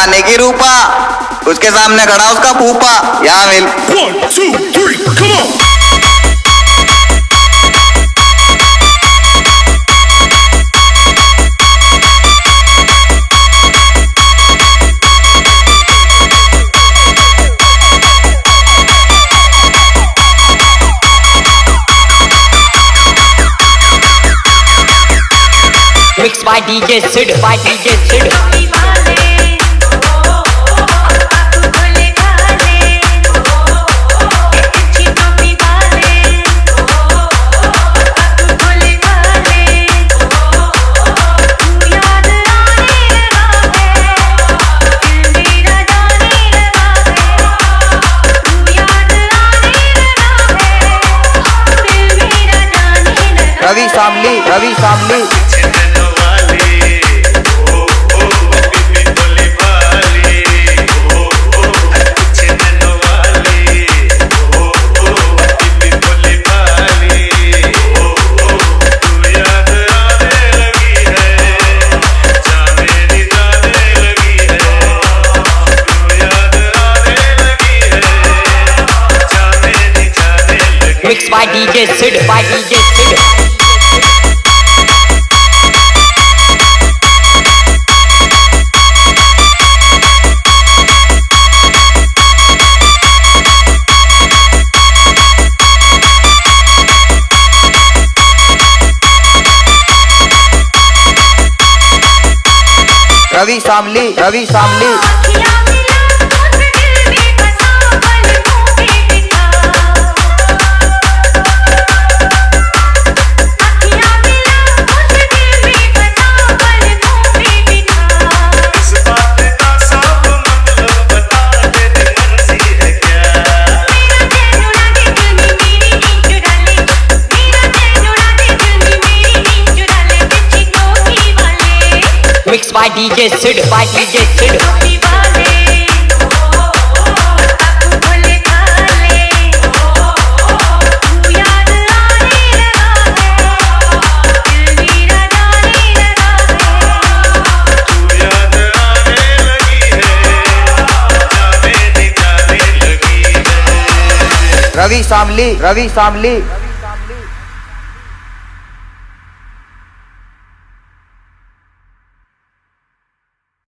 गाने की रूपा, उसके सामने खड़ा उसका फूफा। यहाँ मिल 1 2 3 come on। Mixed by DJ Sid, by DJ Sid. Ravi सामली, Ravi सामली। Mixed by DJ Sid, by DJ Sid. Ravi सामली, Ravi सामली। Mixed by DJ Sid, by DJ Sid. Ravi सामली, Ravi सामली।